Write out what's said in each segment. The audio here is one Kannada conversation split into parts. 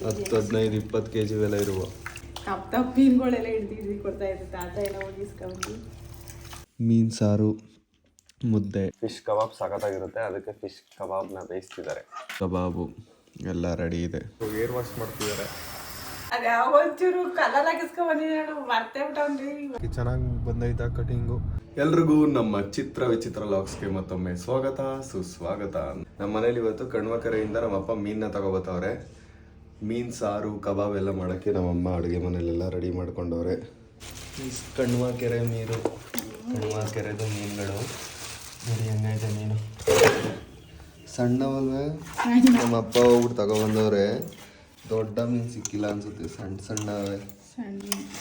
10-15-20 kg ಎಲ್ಲ ಇರುವ ಕಪ್ಪ ಮೀನುಗಳೆಲ್ಲ ಹಿಡ್ದು ಕೊಡ್ತಾ ಇದ್ರು ತಾತ ಎಲ್ಲ ಹೋಗಿಸ್ಕೊಂಡು. ಮೀನು ಸಾರು, ಮುದ್ದೆ, ಫಿಶ್ ಕಬಾಬ್ ಸಖತ್ತಾಗಿರುತ್ತೆ. ಅದಕ್ಕೆ ಫಿಶ್ ಕಬಾಬ್ನ ಬೇಯಿಸ್ತಿದ್ದಾರೆ. ಕಬಾಬು ಎಲ್ಲ ರೆಡಿ ಇದೆ. ಏರ್ ವಾಶ್ ಮಾಡ್ತಿದ್ದಾರೆ. ಅದ ಒಂಚೂರು ಕಲರ್ ಹಾಕಿಸ್ಕೊಂಡ್ ಬಂದಿದ್ದು ಮರ್ತೇ ಬಿಟ್ಟವ್ರಿ. ಚೆನ್ನಾಗಿ ಬಂದೈತಾ ಕಟಿಂಗು. ಎಲ್ರಿಗೂ ನಮ್ಮ ಚಿತ್ರ ವಿಚಿತ್ರ ಲಾಗ್ಸ್ಗೆ ಮತ್ತೊಮ್ಮೆ ಸ್ವಾಗತ ಸುಸ್ವಾಗತ. ನಮ್ಮ ಮನೇಲಿ ಇವತ್ತು ಕಣ್ವ ಕೆರೆಯಿಂದ ನಮ್ಮಪ್ಪ ಮೀನನ್ನ ತಗೋಬತ್ತವ್ರೆ. ಮೀನ್ ಸಾರು ಕಬಾಬ್ ಎಲ್ಲ ಮಾಡೋಕ್ಕೆ ನಮ್ಮಮ್ಮ ಅಡುಗೆ ಮನೇಲೆಲ್ಲ ರೆಡಿ ಮಾಡ್ಕೊಂಡವ್ರೆ. ಕಣ್ವ ಕೆರೆ ಮೀನು, ಕಣ್ವ ಕೆರೆದು ಮೀನುಗಳು ನೋಡಿ ಹೆಂಗೈತೆ ಮೀನು. ಸಣ್ಣವಲ್ವೇ ನಮ್ಮಪ್ಪ ಹೋಗ್ಬಿಟ್ಟು ತಗೊಬಂದವ್ರೆ. ದೊಡ್ಡ ಮೀನು ಸಿಕ್ಕಿಲ್ಲ ಅನ್ಸುತ್ತೆ. ಸಣ್ಣ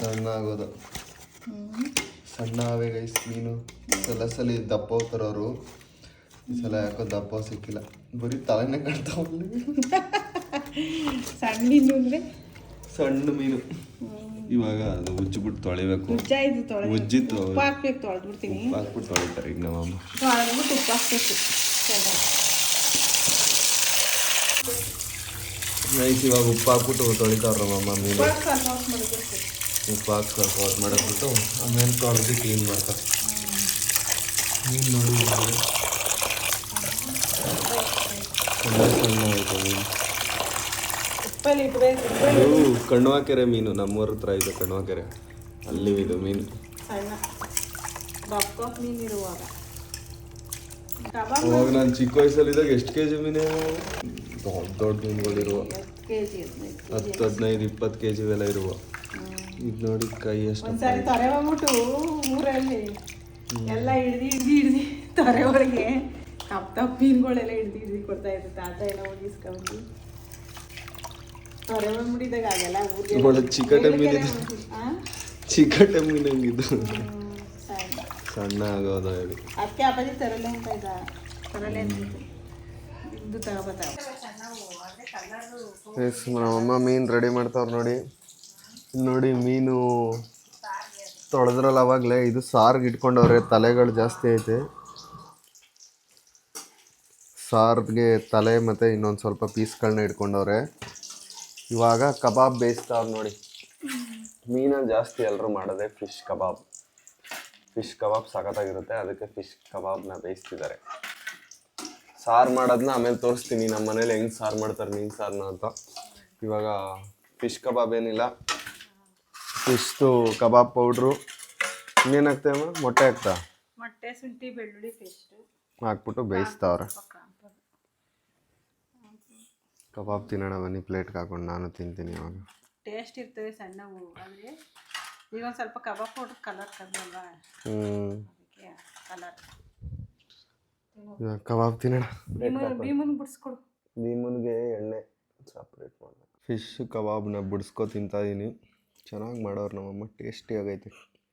ಸಣ್ಣ ಆಗೋದು, ಸಣ್ಣ ಅವೇ ಗೈಸ್ ಮೀನು. ಸಲ ದಪ್ಪ ಹೋಗ್ತಾರೆ ಅವರು. ಈ ಸಲ ಯಾಕೋ ದಪ್ಪ ಸಿಕ್ಕಿಲ್ಲ, ಬರೀ ತಲೆನೇ ಕಾಣ್ತಾವಲ್ಲ. ಸಣ್ಣ ಮೀನು. ಇವಾಗ ಅದು ಉಜ್ಜಿಬಿಟ್ಟು ತೊಳಿಬೇಕು. ಉಜ್ಜಿತ್ತು ಹಾಕ್ಬಿಟ್ಟು ತೊಳಿತಾರೆ ಈಗ ನಮ್ಮಮ್ಮ. ನೈಸ್. ಇವಾಗ ಉಪ್ಪು ಹಾಕ್ಬಿಟ್ಟು ತೊಳಿತಾವ್ರ ನಮ್ಮಮ್ಮ ಮೀನು. ಉಪ್ಪು ಹಾಕಿ ಸ್ವಲ್ಪ ಹೊತ್ತು ಮಾಡಿಬಿಟ್ಟು ಆಮೇಲೆ ತೊಳೆದು ಕ್ಲೀನ್ ಮಾಡ್ತಾರೆ. ಮೀನು ನೋಡಿ ಸಣ್ಣ ಆಯಿತು ಮೀನು. ಇದು ಕಣ್ವ ಕೆರೆ ಮೀನು. ನಮ್ಮೂರ ಹತ್ರ ಇದೆ ಕಣ್ವ ಕೆರೆ, ಅಲ್ಲಿ ಇದು ಮೀನು. ಅವಾಗ ನಾನು ಚಿಕ್ಕ ವಯಸ್ಸಲ್ಲಿದ್ದಾಗ ಎಷ್ಟು kg ಮೀನೇ? ದೊಡ್ಡ ಮೀನುಗಳಿರುವ 10-15-20 kg ಎಲ್ಲ ಇರುವ. ಇದು ನೋಡಿ ಕೈ ಎಷ್ಟು ತೊರೆ ಹೋಗ್ಬಿಟ್ಟು ಊರಲ್ಲಿ ಎಲ್ಲ ಹಿಡ್ದು ತೊರೆ ಒಳಗೆ ಕಪ್ಪ ಮೀನುಗಳೆಲ್ಲ ಹಿಡ್ದು ಕೊಡ್ತಾ ಇದ್ರು ತಾತ ಎಲ್ಲ ಹೋಗಿಸ್ಕೊಂಡು. ತೊರೆ ಬಂದ್ಬಿಟ್ಟಿದ್ದಾಗ ಆಗೆಲ್ಲ ಊರಿಗೆ ಚಿಕಟೆ ಮೀನು, ಚಿಕಟೆ ಮೀನು ಹಂಗಿದ್ದು ಸಣ್ಣ ಆಗೋದ. ಅದಕ್ಕೆ ಅಪ್ಪಾಜಿ ತರಲೆ ಅಂತ ಇದ್ದ, ತರಲೆ ಅಂತಿತ್ತು. ಇದು ತಗೋಬತ್ತಾವ. ನಮ್ಮಮ್ಮ ಮೀನು ರೆಡಿ ಮಾಡ್ತಾವ್ರು ನೋಡಿ. ನೋಡಿ ಮೀನು ತೊಳೆದ್ರಲ್ಲ ಅವಾಗಲೇ. ಇದು ಸಾರ್ಗೆ ಇಟ್ಕೊಂಡವ್ರೆ. ತಲೆಗಳು ಜಾಸ್ತಿ ಐತೆ. ಸಾರ್ಗೆ ತಲೆ ಮತ್ತು ಇನ್ನೊಂದು ಸ್ವಲ್ಪ ಪೀಸ್ಗಳನ್ನ ಇಟ್ಕೊಂಡವ್ರೆ. ಇವಾಗ ಕಬಾಬ್ ಬೇಯಿಸ್ತಾವ್ರು ನೋಡಿ. ಮೀನಲ್ಲಿ ಜಾಸ್ತಿ ಎಲ್ಲರೂ ಮಾಡೋದೆ ಫಿಶ್ ಕಬಾಬ್. ಫಿಶ್ ಕಬಾಬ್ ಸಖತ್ತಾಗಿರುತ್ತೆ. ಅದಕ್ಕೆ ಫಿಶ್ ಕಬಾಬ್ನ ಬೇಯಿಸ್ತಿದ್ದಾರೆ. ಸಾರು ಮಾಡೋದನ್ನ ಆಮೇಲೆ ತೋರಿಸ್ತೀನಿ ನಮ್ಮ ಮನೇಲಿ ಹೆಂಗೆ ಸಾರು ಮಾಡ್ತಾರೆ ಮೀನು ಸಾರನ್ನ ಅಂತ. ಇವಾಗ ಫಿಶ್ ಕಬಾಬ್ ಏನಿಲ್ಲ, ಫಿಶ್ದು ಕಬಾಬ್ ಪೌಡ್ರು. ಇನ್ನೇನು ಹಾಕ್ತೇವಮ್ಮ? ಮೊಟ್ಟೆ ಹಾಕ್ತಾ? ಮೊಟ್ಟೆ, ಶುಂಠಿ, ಬೆಳ್ಳುಳ್ಳಿ ಪೇಸ್ಟ್ ಹಾಕ್ಬಿಟ್ಟು ಬೇಯಿಸ್ತಾವ್ರೆ. ಕಬಾಬ್ ತಿನ್ನೋಣ ಬನ್ನಿ. ಪ್ಲೇಟ್ಗೆ ಹಾಕೊಂಡು ನಾನು ತಿಂತೀನಿ. ಇವಾಗ ಟೇಸ್ಟ್ ಇರ್ತವೆ ಸಣ್ಣವು. ಆದರೆ ಈಗ ಒಂದು ಸ್ವಲ್ಪ ಕಬಾಬ್ ಪೌಡ್ರ್ ಕಲರ್ ಕಮ್ಮಲ್ವಾ, ಅದಕ್ಕೆ ಕಲರ್. ಕಬಾಬ್ ತಿನ್ನೋಣ. ಭೀಮನ್ ಬಿಡಿಸ್ಕೊಡು. ಭೀಮನ್ಗೆ ಎಣ್ಣೆ ಸಪ್ರೇಟ್ ಮಾಡಿ ಫಿಶ್ ಕಬಾಬ್ನ ಬಿಡಿಸ್ಕೊ ತಿಂತಾಯಿದ್ದೀನಿ. ಚೆನ್ನಾಗಿ ಮಾಡೋರು ನಮ್ಮಮ್ಮ. ಟೇಸ್ಟಿ ಆಗೈತೆ.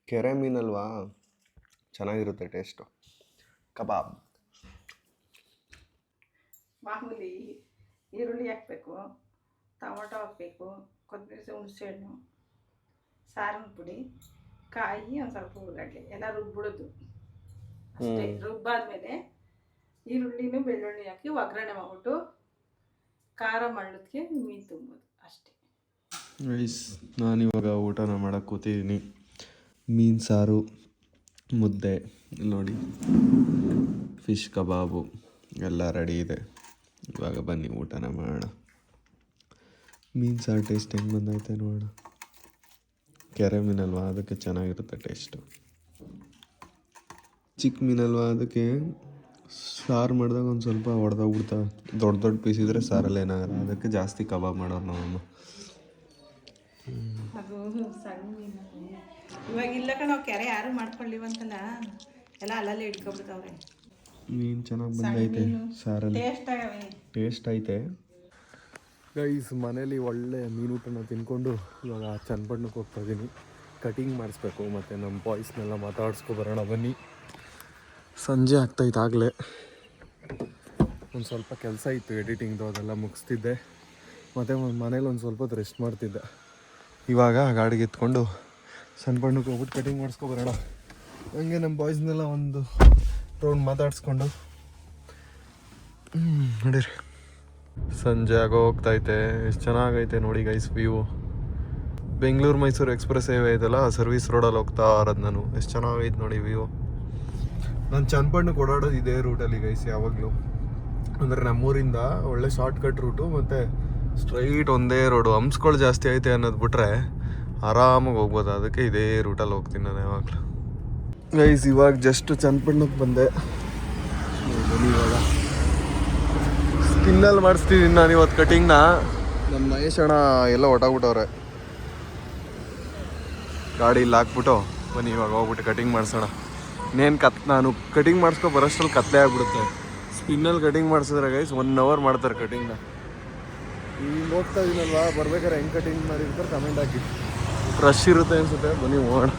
ಕೆರೆ ಮೀನಲ್ವಾ, ಚೆನ್ನಾಗಿರುತ್ತೆ ಟೇಸ್ಟು. ಕಬಾಬ್ ಮಾಮೂಲಿ ಈರುಳ್ಳಿ ಹಾಕಬೇಕು, ಟೊಮೊಟೊ ಹಾಕಬೇಕು, ಕೊತ್ತಂಬರಿ, ಹುಣಸೆಹಣ್ಣು, ಸಾರಿನ ಪುಡಿ, ಕಾಯಿ, ಒಂದು ಸ್ವಲ್ಪ ಉಳ್ಳಾಗಡ್ಡೆ ಎಲ್ಲ ರುಬ್ಬಿಡೋದು ಅಷ್ಟೇ. ರುಬ್ಬಾದ್ಮೇಲೆ ಈರುಳ್ಳಿನೂ ಬೆಳ್ಳುಳ್ಳಿ ಹಾಕಿ ಒಗ್ಗರಣೆ ಮಾಡ್ಬಿಟ್ಟು ಖಾರ ಮಳ್ಳದಕ್ಕೆ ಮೀನು ತುಂಬೋದು ಅಷ್ಟೇ. ರೈಸ್. ನಾನಿವಾಗ ಊಟನ ಮಾಡೋಕ್ಕೆ ಕೂತಿದ್ದೀನಿ. ಮೀನು ಸಾರು, ಮುದ್ದೆ ನೋಡಿ, ಫಿಶ್ ಕಬಾಬು ಎಲ್ಲ ರೆಡಿ ಇದೆ. ಇವಾಗ ಬನ್ನಿ ಊಟನ ಮಾಡೋಣ. ಮೀನು ಸಾರು ಟೇಸ್ಟ್ ಹೆಂಗೆ ಬಂದೈತೆ ನೋಡೋಣ. ಕೆರೆ ಮೀನಲ್ವಾ, ಅದಕ್ಕೆ ಚೆನ್ನಾಗಿರುತ್ತೆ ಟೇಸ್ಟು. ಚಿಕ್ಕ ಮೀನಲ್ವಾ, ಅದಕ್ಕೆ ಸಾರು ಮಾಡಿದಾಗ ಒಂದು ಸ್ವಲ್ಪ ಹೊಡೆದೋಗ್ಬಿಡ್ತಾವೆ. ದೊಡ್ಡ ಪೀಸ್ ಇದ್ದರೆ ಸಾರಲ್ಲಿ ಏನಾಗಲ್ಲ. ಅದಕ್ಕೆ ಜಾಸ್ತಿ ಕಬಾಬ್ ಮಾಡೋರು ನಮ್ಮಮ್ಮ. ಅದು ಸಣ್ಣ ಮೀನು. ಇವಾಗ ಇಲ್ಲ ನಾವು ಕೆರೆ ಯಾರು ಮಾಡ್ಕೊಳ್ಳಿವಂತಲ್ಲ, ಎಲ್ಲ ಅಲ್ಲಲ್ಲೇ ಇಟ್ಕೊಬಿಡ್ತಾವ್ರೆ. ಮೀನು ಚೆನ್ನಾಗಿ ಬಂದೈತೆ ಸಾರಲ್ಲಿ. ಟೇಸ್ಟ್ ಐತೆ ಗೈಸ್. ಮನೇಲಿ ಒಳ್ಳೆ ಮೀನು ಊಟನ ತಿನ್ಕೊಂಡು ಇವಾಗ ಚನ್ನಪಟ್ಟಣಕ್ಕೆ ಹೋಗ್ತಾ ಇದ್ದೀನಿ. ಕಟಿಂಗ್ ಮಾಡಿಸ್ಬೇಕು ಮತ್ತು ನಮ್ಮ ಬಾಯ್ಸ್ನೆಲ್ಲ ಮಾತಾಡಿಸ್ಕೊಬರೋಣ ಬನ್ನಿ. ಸಂಜೆ ಆಗ್ತಾಯಿತ್ತು ಆಗಲೇ. ಒಂದು ಸ್ವಲ್ಪ ಕೆಲಸ ಇತ್ತು ಎಡಿಟಿಂಗ್ದು, ಅದೆಲ್ಲ ಮುಗಿಸ್ತಿದ್ದೆ. ಮತ್ತು ಮನೇಲಿ ಒಂದು ಸ್ವಲ್ಪ ಹೊತ್ತು ರೆಸ್ಟ್ ಮಾಡ್ತಿದ್ದೆ. ಇವಾಗ ಗಾಡಿಗೆ ಎತ್ಕೊಂಡು ಚನ್ನಪಟ್ಟಣಕ್ಕೆ ಹೋಗ್ಬಿಟ್ಟು ಕಟಿಂಗ್ ಮಾಡಿಸ್ಕೊಬರೋಣ. ಹಂಗೆ ನಮ್ಮ ಬಾಯ್ಸ್ನೆಲ್ಲ ಒಂದು ರೌಂಡ್ ಮಾತಾಡಿಸ್ಕೊಂಡು ನಡೀರಿ. ಸಂಜೆ ಆಗೋ ಹೋಗ್ತೈತೆ. ಎಷ್ಟು ಚೆನ್ನಾಗೈತೆ ನೋಡಿ guys view. Bengaluru Mysuru express highway ಇದೆಲ್ಲ, ಸರ್ವಿಸ್ ರೋಡಲ್ಲಿ ಹೋಗ್ತಾ ಇರೋದು ನಾನು. ಎಷ್ಟು ಚೆನ್ನಾಗೈತೆ ನೋಡಿ ವ್ಯೂ. ನಾನು ಚನ್ನಪಟ್ಟಣಕ್ಕೆ ಓಡಾಡೋದು ಇದೇ ರೂಟಲ್ಲಿ ಗೈಸ್ ಯಾವಾಗಲೂ. ಅಂದರೆ ನಮ್ಮೂರಿಂದ ಒಳ್ಳೆ ಶಾರ್ಟ್ ಕಟ್ ರೂಟು ಮತ್ತು ಸ್ಟ್ರೈಟ್ ಒಂದೇ ರೋಡು. ಹಂಪ್ಸ್ಗಳು ಜಾಸ್ತಿ ಐತೆ ಅನ್ನೋದು ಬಿಟ್ರೆ ಆರಾಮಾಗಿ ಹೋಗ್ಬೋದು. ಅದಕ್ಕೆ ಇದೇ ರೂಟಲ್ಲಿ ಹೋಗ್ತೀನಿ ನಾನು ಯಾವಾಗಲೂ ಗೈಸ್. ಇವಾಗ ಜಸ್ಟ್ ಚನ್ನಪಟ್ಟಣಕ್ಕೆ ಬಂದೆ. ಇವಾಗ ಸ್ಕಿನ್ನಲ್ಲಿ ಮಾಡಿಸ್ತಿದ್ದೀನಿ ನಾನು ಇವತ್ತು ಕಟಿಂಗ್ನ. ನಮ್ಮ ಮಹೇಶ್ ಅಣ್ಣ ಎಲ್ಲ ಹೊಟ್ಟಾಗ್ಬಿಟ್ಟವ್ರೆ. ಗಾಡಿ ಇಲ್ಲಿ ಹಾಕ್ಬಿಟ್ಟು ಬನ್ನಿ ಇವಾಗ ಹೋಗ್ಬಿಟ್ಟು ಕಟಿಂಗ್ ಮಾಡಿಸೋಣ. ನಾನು ಕಟಿಂಗ್ ಮಾಡಿಸ್ಕೊ ಬರೋಷ್ಟ್ರಲ್ಲಿ ಕತ್ಲೆ ಆಗ್ಬಿಡುತ್ತೆ. ಸ್ಪಿನ್ನಲ್ಲಿ ಕಟಿಂಗ್ ಮಾಡಿಸಿದ್ರೆ ಗೈಸ್ 1 hour ಮಾಡ್ತಾರೆ ಕಟಿಂಗ್ನ. ಈಗ ಹೋಗ್ತಾ ಇದೀನಲ್ವಾ, ಬರ್ಬೇಕಾದ್ರೆ ಹೆಂಗೆ ಕಟಿಂಗ್ ಮಾಡಿರ್ತಾರೆ ಕಮೆಂಟ್ ಹಾಕಿ. ರಶ್ ಇರುತ್ತೆ ಅನಿಸುತ್ತೆ, ಬನ್ನಿ ಹೋಗೋಣ.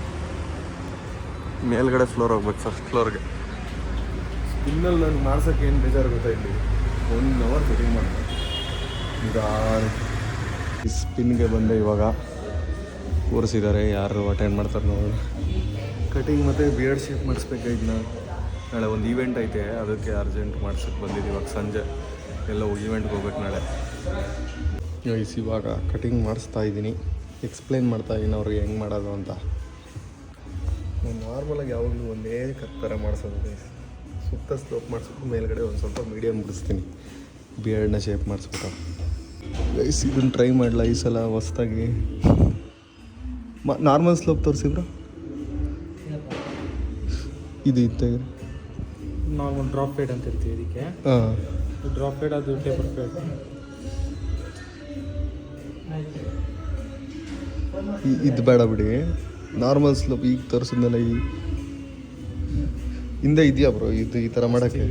ಮೇಲ್ಗಡೆ ಫ್ಲೋರ್ ಹೋಗ್ಬೇಕು, ಫಸ್ಟ್ ಫ್ಲೋರ್ಗೆ. ಸ್ಪಿನ್ನಲ್ಲಿ ನನಗೆ ಮಾಡ್ಸೋಕ್ಕೆ ಏನು ಬೇಜಾರು ಗೊತ್ತಾ, ಇಲ್ಲಿ 1 hour ಕಟಿಂಗ್ ಮಾಡ್ತಾರೆ. ಈಗ ಸ್ಪಿನ್ಗೆ ಬಂದೆ. ಇವಾಗ ಕೂರಿಸಿದ್ದಾರೆ, ಯಾರು ಅಟೆಂಡ್ ಮಾಡ್ತಾರೆ ನೋಡೋಣ. ಕಟಿಂಗ್ ಮತ್ತು ಬಿಯರ್ಡ್ ಶೇಪ್ ಮಾಡಿಸ್ಬೇಕಾಯ್ತು. ನಾಳೆ ಒಂದು ಈವೆಂಟ್ ಐತೆ, ಅದಕ್ಕೆ ಅರ್ಜೆಂಟ್ ಮಾಡ್ಸೋಕ್ಕೆ ಬಂದಿದ್ದು. ಇವಾಗ ಸಂಜೆ ಎಲ್ಲ ಈವೆಂಟ್ಗೆ ಹೋಗ್ಬೇಕು ನಾಳೆ. ಇವಾಗ ಕಟಿಂಗ್ ಮಾಡಿಸ್ತಾ ಇದ್ದೀನಿ. ಎಕ್ಸ್ಪ್ಲೇನ್ ಮಾಡ್ತಾ ಇದ್ದೀನಿ ಅವ್ರಿಗೆ ಹೆಂಗೆ ಮಾಡೋದು ಅಂತ. ನಾನು ನಾರ್ಮಲಾಗಿ ಯಾವಾಗಲೂ ಒಂದೇ ಥರ ಮಾಡಿಸೋದು. ಸುತ್ತ ಸ್ಲೋಪ್ ಮಾಡಿಸ್ಬಿಟ್ಟು ಮೇಲ್ಗಡೆ ಒಂದು ಸ್ವಲ್ಪ ಮೀಡಿಯಮ್ ಬಿಡಿಸ್ತೀನಿ, ಬಿಯರ್ಡ್ನ ಶೇಪ್ ಮಾಡಿಸ್ಬಿಟ್ಟು. ಗೈಸ್ ಇದನ್ನು ಟ್ರೈ ಮಾಡಲ ಈ ಸಲ ಹೊಸ್ದಾಗಿ. ನಾರ್ಮಲ್ ಸ್ಲೋಪ್ ತೋರಿಸಿಬ್ರು. ಇದು ಇತ್ತು ನಾರ್ಮಲ್ ಡ್ರಾಪ್ ಫೇಡ್ ಅಂತ ಇರ್ತೀವಿ ಇದಕ್ಕೆ. ಹಾಂ, ಡ್ರಾಪ್ ಫೇಡ್ ಅದು ಟೇಪರ್ ಫೇಡ್. ಇದು ಬೇಡ ಬಿಡಿ, ನಾರ್ಮಲ್ ಸ್ಲೋಪ್ ಈಗ ತೋರಿಸಿದ್ಮೇಲೆ ಈ ಹಿಂದೆ ಇದೆಯಾ ಬ್ರೋ ಇದು ಈ ಥರ ಮಾಡೋಕ್ಕೆ?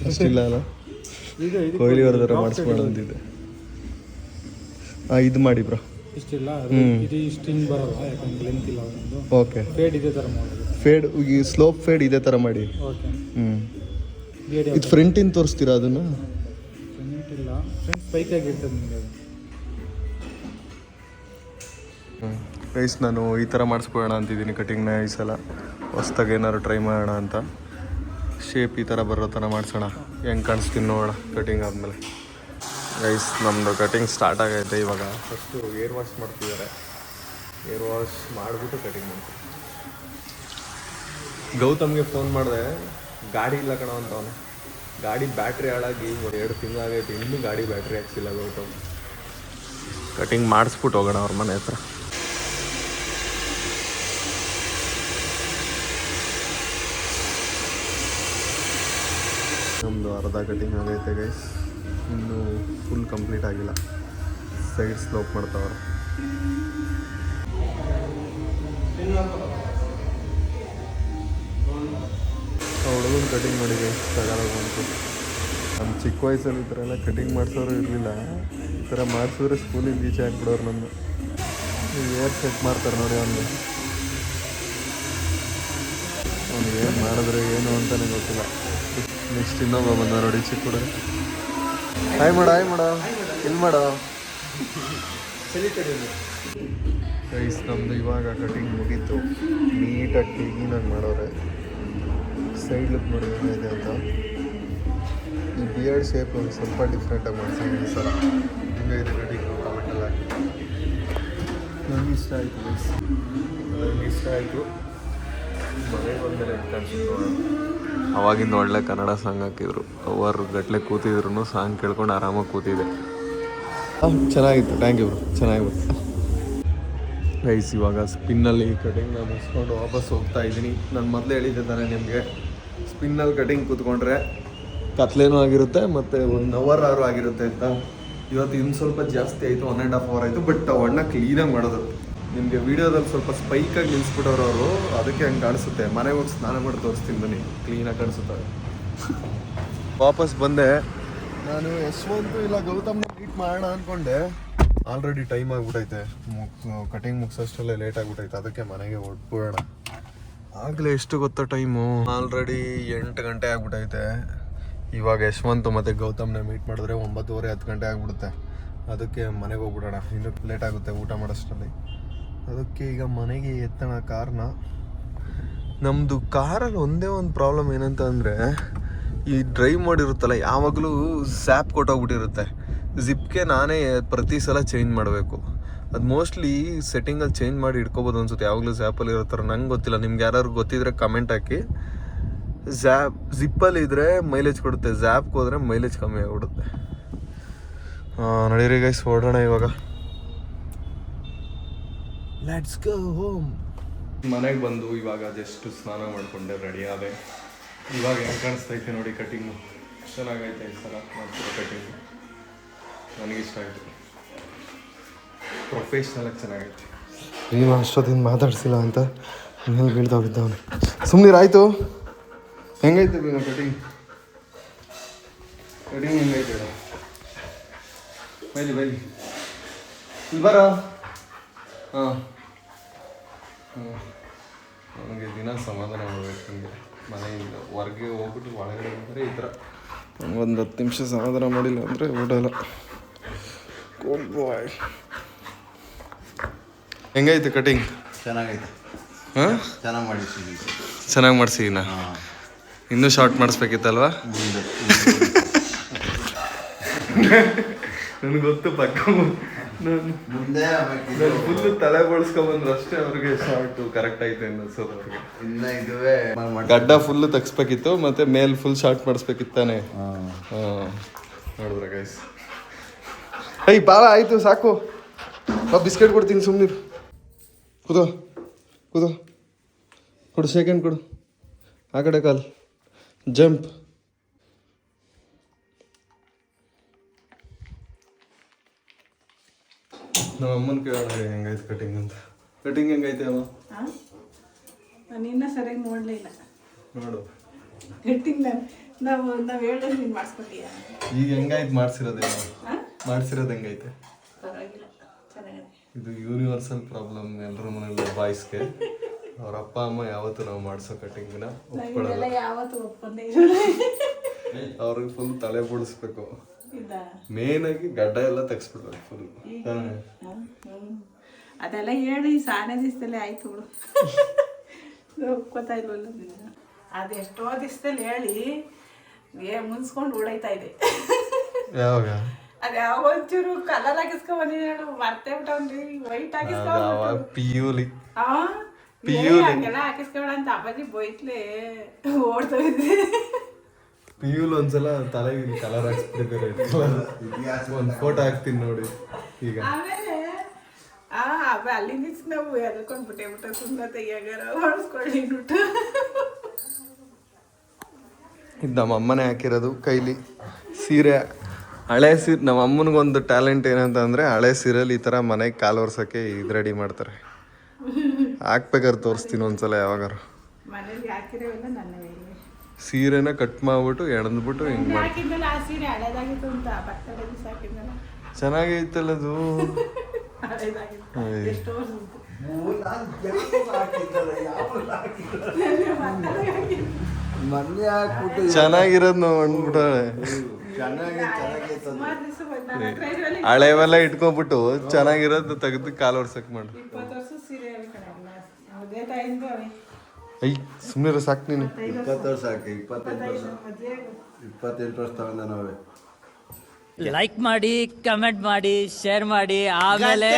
ಅಷ್ಟಿಲ್ಲ ಅಲ್ಲ, ಕೊಹ್ಲಿ ಅವ್ರ ಥರ ಮಾಡಿಸ್ಬೇಡ ಅಂತಿದ್ದೆ. ಹಾಂ, ಇದು ಮಾಡಿ ಬ್ರೋ. ಇಷ್ಟಿಲ್ಲ, ಇದು ಇಷ್ಟು ಹಿಂಗೆ ಬರೋಲ್ಲ, ಯಾಕಂದ್ರೆ ಲೆಂತ್ ಇಲ್ಲ ಒಂದು. ಓಕೆ, ಫೇಡ್ ಇದೇ ಥರ ಮಾಡೋದು. ಫೇಡ್ ಈ ಸ್ಲೋಪ್ ಫೇಡ್ ಇದೇ ಥರ ಮಾಡಿ. ಓಕೆ. ಇದು ಫ್ರಂಟಿಂದ ತೋರಿಸ್ತೀರಾ ಅದನ್ನು? ಫ್ರಂಟ್ ಇಲ್ಲ, ಫ್ರಂಟ್ ಸ್ಪೈಕ್ ಆಗಿರ್ತದೆ ನಿಮಗೆ ಅದು. ಗೈಸ್ ನಾನು ಈ ಥರ ಮಾಡಿಸ್ಕೊಳ್ಳೋಣ ಅಂತಿದ್ದೀನಿ ಕಟಿಂಗ್ನ ಈ ಸಲ. ಹೊಸ್ದಾಗಿ ಏನಾದ್ರು ಟ್ರೈ ಮಾಡೋಣ ಅಂತ. ಶೇಪ್ ಈ ಥರ ಬರೋ ಥರ ಮಾಡಿಸೋಣ, ಹೆಂಗೆ ಕಾಣಿಸ್ತೀನಿ ನೋಡೋಣ ಕಟಿಂಗ್ ಆದಮೇಲೆ. ಗೈಸ್ ನಮ್ಮದು ಕಟಿಂಗ್ ಸ್ಟಾರ್ಟ್ ಆಗೈತೆ. ಇವಾಗ ಫಸ್ಟು ಏರ್ ವಾಶ್ ಮಾಡ್ತಿದ್ದಾರೆ. ಏರ್ ವಾಶ್ ಮಾಡಿಬಿಟ್ಟು ಕಟಿಂಗ್ ಮಾಡ್ತೀನಿ. ಗೌತಮ್ಗೆ ಫೋನ್ ಮಾಡಿದೆ, ಗಾಡಿ ಇಲ್ಲ ಕಣೋ ಅಂತವನು. ಗಾಡಿ ಬ್ಯಾಟ್ರಿ ಹಾಳಾಗಿ 2 ತಿಂಗಳಾಗೈತೆ, ಇನ್ನೂ ಗಾಡಿ ಬ್ಯಾಟ್ರಿ ಹಾಕ್ಸಿಲ್ಲ ಗೌತಮ್. ಕಟಿಂಗ್ ಮಾಡಿಸ್ಬಿಟ್ಟು ಹೋಗೋಣ ಅವ್ರ ಮನೆ ಹತ್ರ. ನಮ್ಮದು ಅರ್ಧ ಕಟಿಂಗ್ ಆಗೈತೆ ಗೈಸ್, ಇನ್ನೂ ಫುಲ್ ಕಂಪ್ಲೀಟ್ ಆಗಿಲ್ಲ. ಸೈಡ್ ಸ್ಲೋಪ್ ಮಾಡ್ತಾವ್ರೆ. ಹುಡುಗನ ಕಟಿಂಗ್ ಮಾಡಿ ಗೈಸ್ ತಗೊಳ್ಳೋದು. ನಮ್ಮ ಚಿಕ್ಕ ವಯಸ್ಸಲ್ಲಿ ಈ ಥರ ಎಲ್ಲ ಕಟಿಂಗ್ ಮಾಡಿಸೋರು ಇರಲಿಲ್ಲ. ಈ ಥರ ಮಾಡಿಸಿದ್ರೆ ಸ್ಕೂಲಿಂದ ಈಚೆ ಹಾಕ್ಬಿಡೋರು ನಮ್ಮ. ಏರ್ ಸೆಟ್ ಮಾಡ್ತಾರೆ ನೋಡಿ ಅವ್ನಿಗೆ ಏನು ಮಾಡಿದ್ರೆ ಏನು ಅಂತಲೇ ಗೊತ್ತಿಲ್ಲ. ನೆಕ್ಸ್ಟ್ ಇನ್ನೊಬ್ಬ ಬಂದ ನೋಡಿ ಚಿಕ್ಕ ಹುಡುಗ. ಹಾಯ್ ಮಾಡೋ ಇಲ್ಲಿ ಮಾಡೋ. ಗೈಸ್ ನಮ್ಮದು ಇವಾಗ ಕಟಿಂಗ್ ಮುಗೀತು. ನೀಟಾಗಿ ಕ್ಲೀನಾಗಿ ಮಾಡೋರೆ. ಸೈಡ್ ಲುಕ್ ನೋಡಿ ಏನಿದೆ ಅಂತ. ಈ ಬಿಯರ್ಡ್ ಶೇಪ್ ಒಂದು ಸ್ವಲ್ಪ ಡಿಫ್ರೆಂಟಾಗಿ ಮಾಡ್ತೀನಿ ಈ ಸಲ. ಹಿಂಗೆ ಇದೆ ಕಟಿಂಗ್ ಕಾಮೆಂಟೆಲ್ಲ ಹಾಕಿ. ನನಗೆ ಇಷ್ಟ ಆಯಿತು ಗೈಸ್, ನನಗೆ ಇಷ್ಟ ಆಯಿತು. ಮನೆಗೆ ಬಂದಮೇಲೆ ಕಾಣಿಸ್ತು. ಅವಾಗಿಂದ ಒಳ್ಳೆ ಕನ್ನಡ ಸಾಂಗ್ ಹಾಕಿದ್ರು. ಅವರು ಗಟ್ಟಲೆ ಕೂತಿದ್ರು, ಸಾಂಗ್ ಕೇಳ್ಕೊಂಡು ಆರಾಮಾಗಿ ಕೂತಿದ್ದೆ. ಚೆನ್ನಾಗಿತ್ತು, ಥ್ಯಾಂಕ್ ಯು ಬ್ರೋ, ಚೆನ್ನಾಗಿತ್ತು ಗೈಸ್. ಇವಾಗ ಸ್ಪಿನ್ನಲ್ಲಿ ಕಟಿಂಗ್ನ ಮುಗಿಸ್ಕೊಂಡು ವಾಪಸ್ ಹೋಗ್ತಾ ಇದ್ದೀನಿ. ನಾನು ಮೊದಲೇ ಹೇಳಿದ್ದೆ ತಾನೆ ನಿಮಗೆ, ಸ್ಪಿನ್ನಲ್ಲಿ ಕಟಿಂಗ್ ಕೂತ್ಕೊಂಡ್ರೆ ಕತ್ಲೇನೂ ಆಗಿರುತ್ತೆ ಮತ್ತು 1 hour ಆದ್ರೂ ಆಗಿರುತ್ತೆ ಅಂತ. ಇವತ್ತು ಇನ್ನು ಸ್ವಲ್ಪ ಜಾಸ್ತಿ ಆಯಿತು, 1.5 hour ಆಯಿತು. ಬಟ್ ಅವಣ್ಣ ಕ್ಲೀನಾಗಿ ಮಾಡೋದು. ನಿಮಗೆ ವೀಡಿಯೋದಲ್ಲಿ ಸ್ವಲ್ಪ ಸ್ಪೈಕಾಗಿ ನಿಲ್ಲಿಸ್ಬಿಟ್ಟವ್ರು ಅವರು, ಅದಕ್ಕೆ ಹಂಗೆ ಕಾಣಿಸುತ್ತೆ. ಮನೆಗೆ ಹೋಗಿ ಸ್ನಾನ ಮಾಡಿ ತೋರಿಸ್ತೀನಿ ಬನ್ನಿ, ಕ್ಲೀನಾಗಿ ಕಾಣಿಸುತ್ತೆ. ವಾಪಸ್ ಬಂದೆ ನಾನು. ಯಶವಂತು ಇಲ್ಲ ಗೌತಮ್ನ ಮೀಟ್ ಮಾಡೋಣ ಅಂದ್ಕೊಂಡೆ. ಆಲ್ರೆಡಿ ಟೈಮ್ ಆಗಿಬಿಟ್ಟೈತೆ, ಕಟಿಂಗ್ ಮುಗಿಸೋಷ್ಟರಲ್ಲೇ ಲೇಟ್ ಆಗಿಬಿಟ್ಟೈತೆ. ಅದಕ್ಕೆ ಮನೆಗೆ ಹೊರಟ್ಬಿಡೋಣ. ಆಗಲೇ ಎಷ್ಟು ಗೊತ್ತಾ ಟೈಮು? ಆಲ್ರೆಡಿ 8 ಗಂಟೆ ಆಗಿಬಿಟ್ಟೈತೆ. ಇವಾಗ ಯಶವಂತು ಮತ್ತು ಗೌತಮ್ನ ಮೀಟ್ ಮಾಡಿದ್ರೆ 9:30 10 ಗಂಟೆ ಆಗಿಬಿಡುತ್ತೆ. ಅದಕ್ಕೆ ಮನೆಗೆ ಹೋಗ್ಬಿಡೋಣ, ಇನ್ನೂ ಲೇಟ್ ಆಗುತ್ತೆ ಊಟ ಮಾಡೋಷ್ಟರಲ್ಲಿ. ಅದಕ್ಕೆ ಈಗ ಮನೆಗೆ ಎತ್ತೋಣ ಕಾರ್ನ. ನಮ್ಮದು ಕಾರಲ್ಲಿ ಒಂದೇ ಒಂದು ಪ್ರಾಬ್ಲಮ್ ಏನಂತ ಅಂದರೆ, ಈ ಡ್ರೈವ್ ಮಾಡಿರುತ್ತಲ್ಲ ಯಾವಾಗಲೂ ಝ್ಯಾಪ್ ಕೊಟ್ಟೋಗ್ಬಿಟ್ಟಿರುತ್ತೆ. ಜಿಪ್ಗೆ ನಾನೇ ಪ್ರತಿ ಸಲ ಚೇಂಜ್ ಮಾಡಬೇಕು. ಅದು ಮೋಸ್ಟ್ಲಿ ಸೆಟ್ಟಿಂಗಲ್ಲಿ ಚೇಂಜ್ ಮಾಡಿ ಇಟ್ಕೋಬೋದು ಅನ್ಸುತ್ತೆ, ಯಾವಾಗಲೂ ಜ್ಯಾಪಲ್ಲಿ ಇರೋ ಥರ. ನಂಗೆ ಗೊತ್ತಿಲ್ಲ, ನಿಮ್ಗೆ ಯಾರು ಗೊತ್ತಿದ್ರೆ ಕಮೆಂಟ್ ಹಾಕಿ. ಜಿಪ್ಪಲ್ಲಿ ಇದ್ದರೆ ಮೈಲೇಜ್ ಕೊಡುತ್ತೆ, ಜ್ಯಾಪ್ಗೆ ಹೋದರೆ ಮೈಲೇಜ್ ಕಮ್ಮಿ ಆಗಿಬಿಡುತ್ತೆ. ನಡೀರಿ ಗೈಸ್, ಹೊರಡೋಣ ಇವಾಗ. Let's go home. ಮನೆಗೆ ಬಂದು ಇವಾಗ ಜಸ್ಟ್ ಸ್ನಾನ ಮಾಡಿಕೊಂಡೆ, ರೆಡಿ ಆದೆ. ಇವಾಗ ಹೆಂಗೆ ಕಾಣಿಸ್ತೈತೆ ನೋಡಿ ಕಟಿಂಗು. ಚೆನ್ನಾಗೈತೆ ಈ ಸಲ ಮಾಡ್ತಿರೋ ಕಟಿಂಗು, ನನಗಿಷ್ಟ ಆಯಿತು. ಪ್ರೊಫೆಷ್ನಲಾಗಿ ಚೆನ್ನಾಗೈತೆ. ನೀವು ಅಷ್ಟೊತ್ತಿಂದ ಮಾತಾಡ್ಸಿಲ್ಲ ಅಂತ ಮೇಲೆ ಬೀಳ್ತಾ ಬಿದ್ದವನು. ಸುಮ್ಮನಿರಾಯ್ತು. ಹೆಂಗೈತೆ ಭೀಮಾ ಕಟಿಂಗ್? ಕಟಿಂಗ್ ಹೆಂಗೈತೆ? ಬೈಲಿ ಬೈಲಿ ಇಲ್ಲಿ ಬರ. ಹಾಂ ನನಗೆ ದಿನ ಸಮಾಧಾನ ಮಾಡಬೇಕು. ಹಿಂಗೆ ಮನೆಯಿಂದ ಹೊರಗೆ ಹೋಗ್ಬಿಟ್ಟು ಒಳಗಡೆ ಬಂದರೆ ಈ ಥರ ಒಂದು 10 ನಿಮಿಷ ಸಮಾಧಾನ ಮಾಡಿಲ್ಲ ಅಂದರೆ ಊಟಲ್ಲ. ಗುಡ್ ಬಾಯ್. ಹೆಂಗೈತೆ ಕಟಿಂಗ್? ಚೆನ್ನಾಗೈತೆ. ಹಾಂ, ಚೆನ್ನಾಗಿ ಮಾಡಿಸಿದ್ದೀನ. ಇನ್ನೂ ಶಾರ್ಟ್ ಮಾಡಿಸ್ಬೇಕಿತ್ತಲ್ವಾ? ನನಗೆ ಗೊತ್ತು ಪಕ್ಕ ಮುಂದೆ ಫುಲ್ಲು ತಲೆ ಬಳಸ್ಕೊಂಬಂದ್ರೆ ಅಷ್ಟೇ ಅವ್ರಿಗೆ ಶಾರ್ಟು ಕರೆಕ್ಟ್ ಐತೆ ಅನ್ನಿಸೋದು ಅವ್ರಿಗೆ. ಇನ್ನು ಇದುವೇ ಗಡ್ಡ ಫುಲ್ಲು ತೆಗಿಸ್ಬೇಕಿತ್ತು, ಮತ್ತೆ ಮೇಲೆ ಫುಲ್ ಶಾರ್ಟ್ ಮಾಡಿಸ್ಬೇಕಿತ್ತಾನೆ. ಹಾಂ, ನೋಡಿದ್ರೆ ಗೈಸ್. ಬಾಳ ಆಯಿತು, ಸಾಕು. ಬಿಸ್ಕೆಟ್ ಕೊಡ್ತೀನಿ, ಸುಮ್ಮನಿರು. ಕೂದೋ ಕೂದೋ, ಕೊಡು, ಸೆಕೆಂಡ್ ಕೊಡು. ಆ ಕಡೆ ಕಾಲ್ ಜಂಪ್. ನಮ್ಮ ಅಮ್ಮನ ಕೇಳೋಣ ಹೆಂಗೈತೆ ಕಟಿಂಗ್ ಅಂತ. ಕಟಿಂಗ್ ಹೆಂಗೈತೆ ಅಮ್ಮ? ನಾನು ಇನ್ನೂ ಸರಿಯಾಗಿ ನೋಡಲಿಲ್ಲ. ನೋಡು ಕಟಿಂಗ್ ನಾವು ಹೇಳಿದ್ರೆ ನೀನು ಮಾಡಿಸ್ಕೊತೀಯ. ಈಗ ಹೆಂಗೈತೆ ಮಾಡ್ಸಿರೋದೇ? ಮಾಡ್ಸಿರೋದು ಹೆಂಗೈತೆ? ಪರವಾಗಿಲ್ಲ, ಚೆನ್ನಾಗಿದೆ. ಇದು ಯೂನಿವರ್ಸಲ್ ಪ್ರಾಬ್ಲಮ್ ಎಲ್ಲರ ಮನೇಲಿ ಬಾಯ್ಸ್ಗೆ. ಅವ್ರ ಅಪ್ಪ ಅಮ್ಮ ಯಾವತ್ತೂ ನಾವು ಮಾಡಿಸೋ ಕಟಿಂಗ್ನ ಒಪ್ಕೊಳ್ಳಲ್ಲ. ಯಾವತ್ತು ಒಪ್ಕೊಂಡೇ ಇರೋಲ್ಲ. ಅವ್ರಿಗೆ ಫುಲ್ ತಲೆ ಬಿಡಿಸ್ಬೇಕು. ಮೇನಾಗಿ ಗಡ್ಡ ಎಲ್ಲ ತೆಗ್ಸ್ಬಿಡ್ಬೇಕು ಫುಲ್. ಅದೆಲ್ಲ ಹೇಳಿ ಸಾನೇ ದಿವಸದಲ್ಲೇ ಆಯ್ತು ಬಿಡು. ಒಪ್ಕೋತಾ ಇಲ್ವಲ್ಲ ನೀನು. ಅದೆಷ್ಟೋ ದಿವಸದಲ್ಲಿ ಹೇಳಿ ಮುನ್ಸ್ಕೊಂಡು ಓಡಾಯ್ತಾ ಇದೆ. ಯಾವಾಗ? ಅದು ಯಾವ ಒಂಚೂರು ಕಲರ್ ಹಾಕಿಸ್ಕೊಂಡ್ ಬಂದಿದ್ದೆ ಹೇಳು, ಮರ್ತೇ ಬಿಟ್ಟವ್ರಿ. ವೈಟ್ ಹಾಕಿಸ್ಕೊಂಡ್ ಪಿಯೂಲಿ ಹಂಗೆಲ್ಲ ಹಾಕಿಸ್ಕೊಬೇಡ ಅಂತ ಅಪ್ಪಾಜಿ ಬೈತ್ಲೆ ಓಡ್ತಾ ಇದ್ದೆ. ಪಿಯೂಲ್ ಒಂದ್ಸಲ ತಲೆಗೆ ಕಲರ್ ಹಾಕ್ಸ್ಬಿಟ್ಟಿದ್ದಾರೆ. ಒಂದು ಫೋಟೋ ಹಾಕ್ತೀನಿ ನೋಡಿ ಈಗ. ಆಮೇಲೆ ಅಲ್ಲಿಂದ ನಾವು ಎಲ್ಕೊಂಡ್ ಬಿಟ್ಟೆ ಸುಮ್ಮನೆ ತೆಗಿಯಾಗಾರ ಹೊಡ್ಸ್ಕೊಳ್ಳಿ ಬಿಟ್ಟು. ಇದು ನಮ್ಮ ಅಮ್ಮನೇ ಹಾಕಿರೋದು ಕೈಲಿ ಸೀರೆ. ಹಳೆ ಸೀರೆ. ನಮ್ಮ ಅಮ್ಮನಿಗೊಂದು ಟ್ಯಾಲೆಂಟ್ ಏನಂತ ಅಂದರೆ, ಹಳೆ ಸೀರೆಯಲ್ಲಿ ಈ ಥರ ಮನೆಗೆ ಕಾಲು ಒರ್ಸೋಕ್ಕೆ ಇದು ರೆಡಿ ಮಾಡ್ತಾರೆ. ಹಾಕ್ಬೇಕಾದ್ರೆ ತೋರಿಸ್ತೀನಿ ಒಂದ್ಸಲ ಯಾವಾಗಾರು. ಮನೇಲಿ ಹಾಕಿರೋವೆಲ್ಲ ನನ್ನವೇ. ಸೀರೆನ ಕಟ್ ಮಾಡ್ಬಿಟ್ಟು ಎಣದ್ಬಿಟ್ಟು ಹಿಂಗೆ ಮಾಡಿ. ಹಾಕಿದ್ನಲ್ಲ ಆ ಸೀರೆ ಹಳೇದಾಗಿತ್ತು ಅಂತ ಬರ್ತಡೆ ದಿವಸ ಹಾಕಿದ್ನಲ್ಲ. ಚೆನ್ನಾಗೈತಲ್ಲ ಅದು. ಹಳೇದಾಗಿತ್ತು ಎಷ್ಟೋ ಚೆನ್ನಾಗಿರೋದು ನಾವು ಅಂದ್ಬಿಟ್ಟಾಳೆ. ಹಳೆವೆಲ್ಲ ಇಟ್ಕೊಂಡ್ಬಿಟ್ಟು ಚೆನ್ನಾಗಿರೋದು ತೆಗೆದು ಕಾಲು ಒರ್ಸಕ್ ಮಾಡು. 20 ವರ್ಷ ಸೀರೆ ಅದೇ ತಾಯಿಂದ ಐ ಸುಮ್ಮನೆ ಸಾಕು ನೀನು. 20 ವರ್ಷ ಸಾಕು. 28 ವರ್ಷ ತಗೊಂಡ ನಾವೇ. ಲೈಕ್ ಮಾಡಿ, ಕಮೆಂಟ್ ಮಾಡಿ, ಶೇರ್ ಮಾಡಿ, ಆಮೇಲೆ